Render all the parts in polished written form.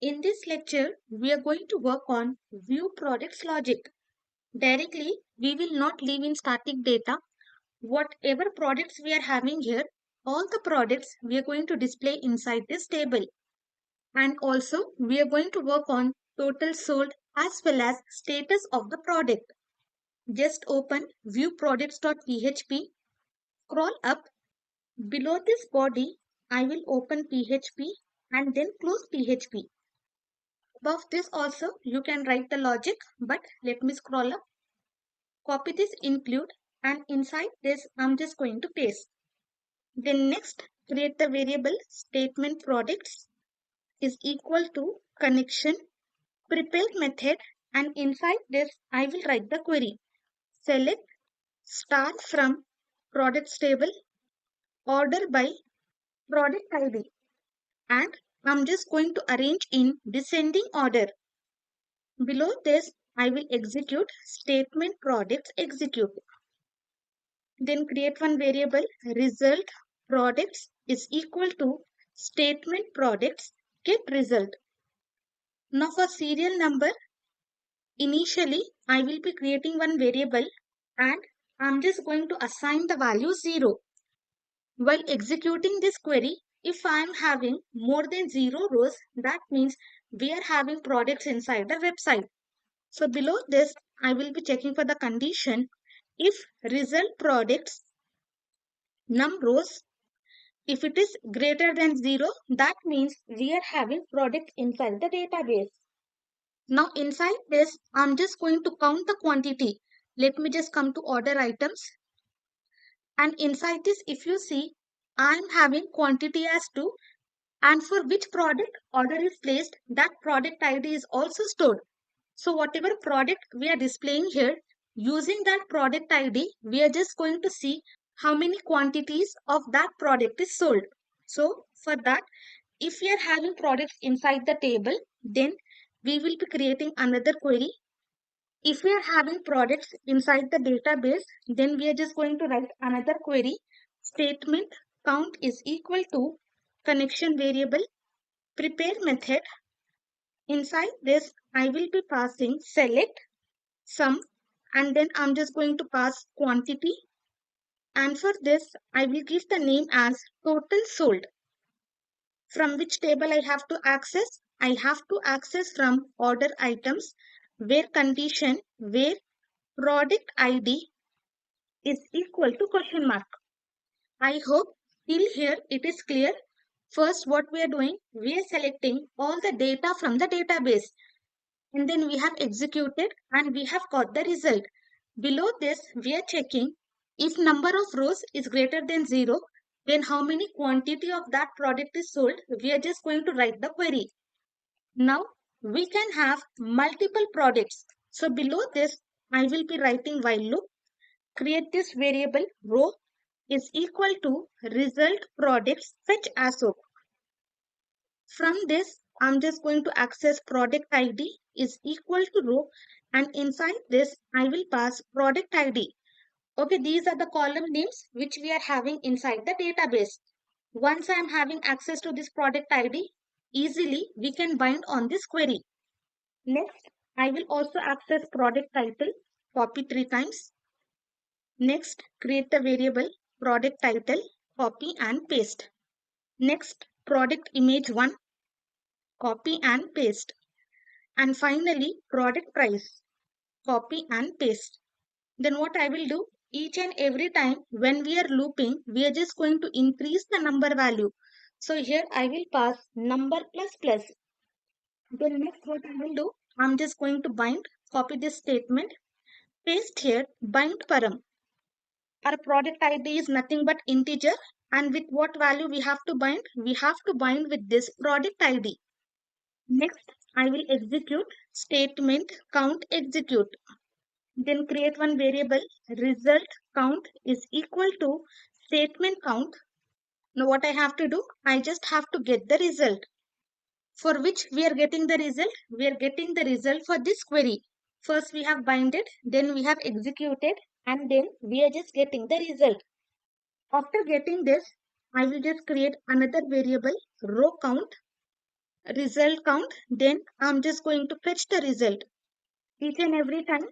In this lecture, we are going to work on view products logic. Directly, we will not leave in static data. Whatever products we are having here, all the products we are going to display inside this table. And also, we are going to work on total sold as well as status of the product. Just open viewproducts.php, scroll up. Below this body, I will open PHP and then close PHP. Above this also you can write the logic, but let me scroll up, copy this include, and inside this I'm just going to paste. Then next create the variable statement products is equal to connection prepare method, and inside this I will write the query. Select start from products table, order by product ID, and I'm just going to arrange in descending order. Below this, I will execute statement products execute. Then create one variable result products is equal to statement products get result. Now for serial number, initially I will be creating one variable and I'm just going to assign the value 0. While executing this query, if I am having more than 0 rows, that means we are having products inside the website. So below this, I will be checking for the condition if result products num rows, if it is greater than 0, that means we are having products inside the database. Now inside this, I'm just going to count the quantity. Let me just come to order items. And inside this, if you see, I'm having quantity as 2 and for which product order is placed, that product ID is also stored. So whatever product we are displaying here, using that product ID, we are just going to see how many quantities of that product is sold. So for that, if we are having products inside the table, then we will be creating another query. If we are having products inside the database, then we are just going to write another query. Statement count is equal to connection variable prepare method. Inside this, I will be passing select sum and then I'm just going to pass quantity, and for this I will give the name as total sold. From which table I have to access? I have to access from order items where condition where product ID is equal to question mark. I hope till here it is clear. First what we are doing, we are selecting all the data from the database and then we have executed and we have got the result. Below this, we are checking if number of rows is greater than 0, then how many quantity of that product is sold. We are just going to write the query. Now, we can have multiple products. So below this, I will be writing while loop. Create this variable row is equal to result products fetch as of. From this, I'm just going to access product ID is equal to row, and inside this, I will pass product ID. Okay, these are the column names which we are having inside the database. Once I am having access to this product ID, easily we can bind on this query. Next, I will also access product title, copy 3 times. Next, create the variable product title, copy and paste. Next, product image 1, copy and paste. And finally, product price, copy and paste. Then what I will do, each and every time when we are looping, we are just going to increase the number value. So here I will pass number plus plus. Then next what I will do, I'm just going to bind, copy this statement, paste here, bind param. Our product ID is nothing but integer, and with what value we have to bind? We have to bind with this product ID. Next, I will execute statement count execute. Then create one variable result count is equal to statement count. Now what I have to do? I just have to get the result. For which we are getting the result? We are getting the result for this query. First we have binded, then we have executed, and then we are just getting the result. After getting this, I will just create another variable row count. result count, then I'm just going to fetch the result. Each and every time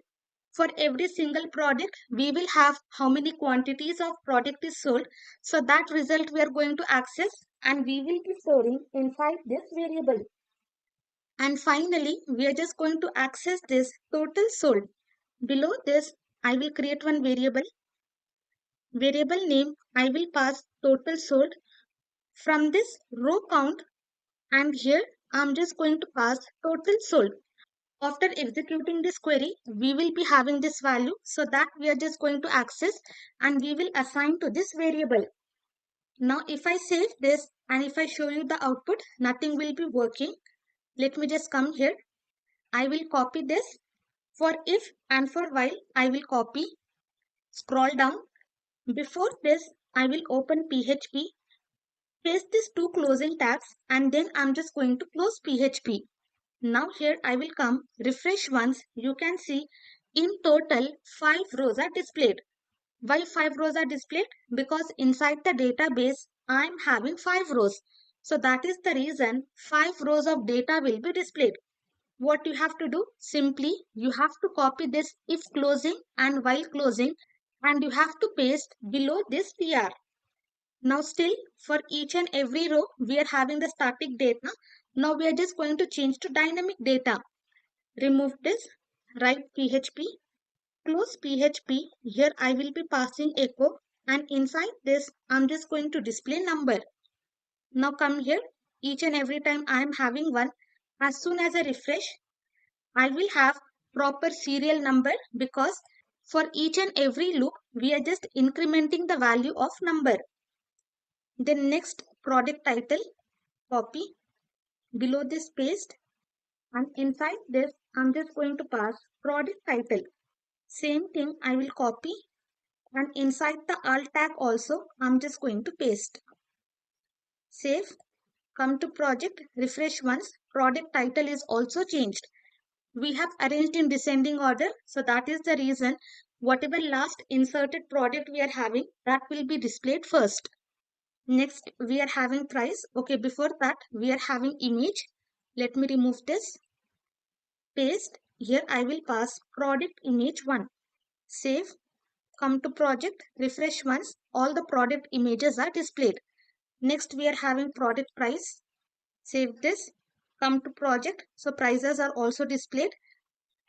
for every single product, we will have how many quantities of product is sold. So that result we are going to access and we will be storing inside this variable. And finally, we are just going to access this total sold. Below this, I will create one variable. Variable name, I will pass total sold. From this row count, and here I'm just going to pass total sold. After executing this query, we will be having this value. So that we are just going to access and we will assign to this variable. Now, if I save this and if I show you the output, nothing will be working. Let me just come here. I will copy this. For if and for while, I will copy, scroll down. Before this, I will open PHP, paste these two closing tags, and then I'm just going to close PHP. Now here I will come, refresh once, you can see in total 5 rows are displayed. Why 5 rows are displayed? Because inside the database, I'm having 5 rows. So that is the reason 5 rows of data will be displayed. What you have to do? Simply, you have to copy this if closing and while closing, and you have to paste below this PR. Now still for each and every row, we are having the static data. Now we are just going to change to dynamic data. Remove this, write PHP, close PHP. Here I will be passing echo and inside this I'm just going to display number. Now come here, each and every time I am having one, as soon as I refresh, I will have proper serial number because for each and every loop, we are just incrementing the value of number. Then next product title, copy, below this paste, and inside this, I'm just going to pass product title. Same thing I will copy and inside the alt tag also, I'm just going to paste. Save, come to project, refresh once, product title is also changed. We have arranged in descending order. So that is the reason whatever last inserted product we are having, that will be displayed first. Next, we are having price. Okay, before that, we are having image. Let me remove this. Paste. Here I will pass product image 1. Save. Come to project. Refresh once. All the product images are displayed. Next, we are having product price. Save this. Come to project. So prices are also displayed.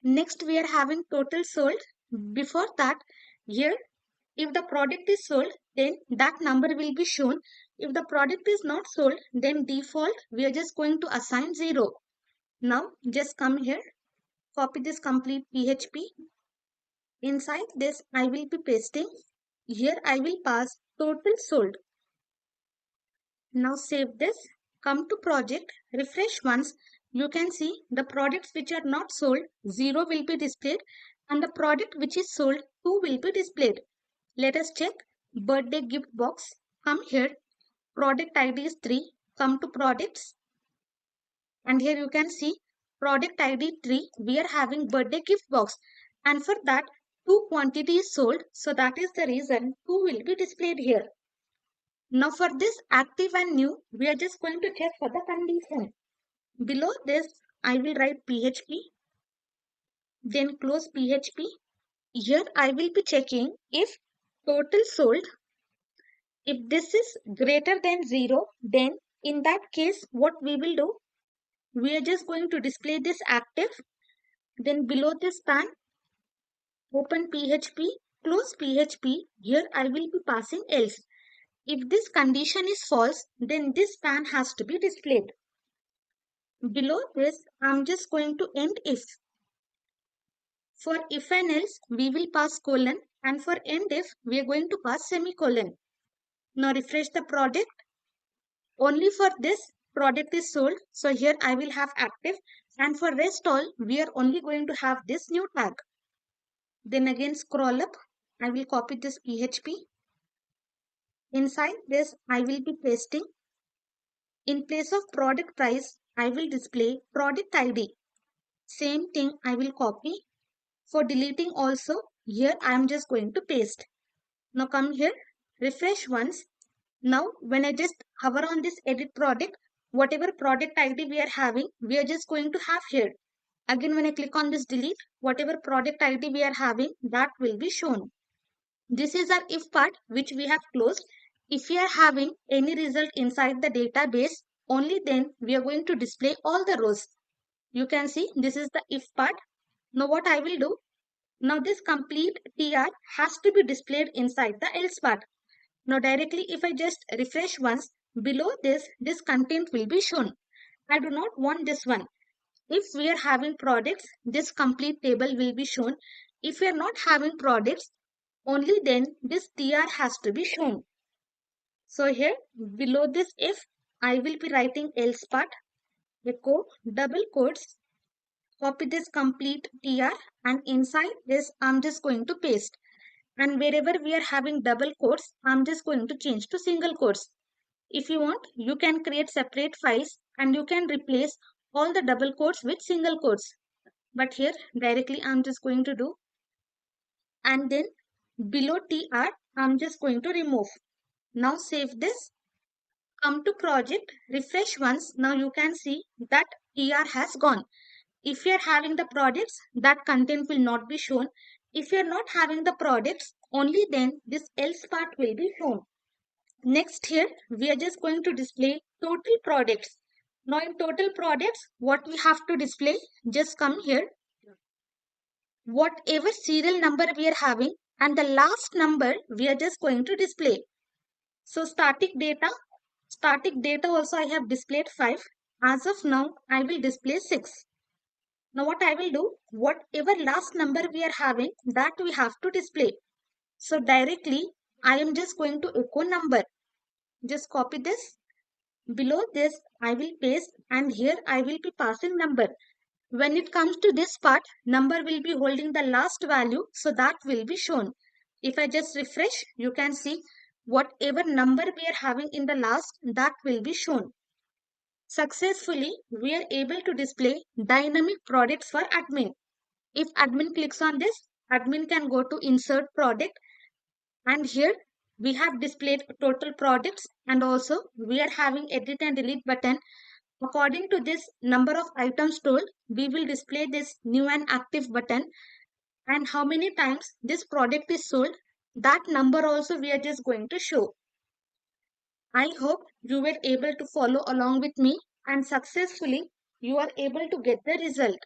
Next, we are having total sold. Before that, here, if the product is sold, then that number will be shown. If the product is not sold, then default, we are just going to assign 0. Now, just come here, copy this complete PHP. Inside this, I will be pasting. Here, I will pass total sold. Now, save this. Come to project, refresh once. You can see the products which are not sold, 0 will be displayed, and the product which is sold, 2 will be displayed. Let us check birthday gift box. Come here. Product ID is 3. Come to products. And here you can see product ID 3. We are having birthday gift box. And for that, 2 quantities sold. So that is the reason 2 will be displayed here. Now for this active and new, we are just going to check for the condition. Below this, I will write PHP. Then close PHP. Here I will be checking if total sold. If this is greater than 0, then in that case, what we will do, we are just going to display this active. Then below this span, open PHP, close PHP. Here I will be passing else. If this condition is false, then this span has to be displayed. Below this, I'm just going to end if. For if and else, we will pass colon, and for end if, we are going to pass semicolon. Now refresh the product. Only for this product is sold. So here I will have active, and for rest all we are only going to have this new tag. Then again scroll up. I will copy this PHP. Inside this I will be pasting. In place of product price, I will display product ID. Same thing I will copy. For deleting also, here I am just going to paste. Now come here, refresh once. Now when I just hover on this edit product, whatever product ID we are having, we are just going to have here. Again, when I click on this delete, whatever product ID we are having, that will be shown. This is our if part which we have closed. If we are having any result inside the database, only then we are going to display all the rows. You can see this is the if part. Now what I will do, now this complete TR has to be displayed inside the else part. Now directly if I just refresh once, below this content will be shown. I do not want this one. If we are having products, this complete table will be shown. If we are not having products, only then this TR has to be shown. So here below this if, I will be writing else part, echo double quotes, copy this complete TR, and inside this I'm just going to paste. And wherever we are having double quotes, I'm just going to change to single quotes. If you want, you can create separate files and you can replace all the double quotes with single quotes. But here directly I'm just going to do, and then below TR I'm just going to remove. Now save this, come to project, refresh once. Now you can see that TR has gone. If you are having the products, that content will not be shown. If you are not having the products, only then this else part will be shown. Next here, we are just going to display total products. Now in total products, what we have to display, just come here. Whatever serial number we are having and the last number we are just going to display. So static data also I have displayed 5. As of now, I will display 6. Now what I will do, whatever last number we are having, that we have to display. So directly, I am just going to echo number. Just copy this. Below this, I will paste, and here I will be passing number. When it comes to this part, number will be holding the last value, so that will be shown. If I just refresh, you can see whatever number we are having in the last, that will be shown. Successfully, we are able to display dynamic products for admin. If admin clicks on this, admin can go to insert product, and here we have displayed total products, and also we are having edit and delete button. According to this number of items told, we will display this new and active button, and how many times this product is sold, that number also we are just going to show. I hope you were able to follow along with me and successfully you are able to get the result.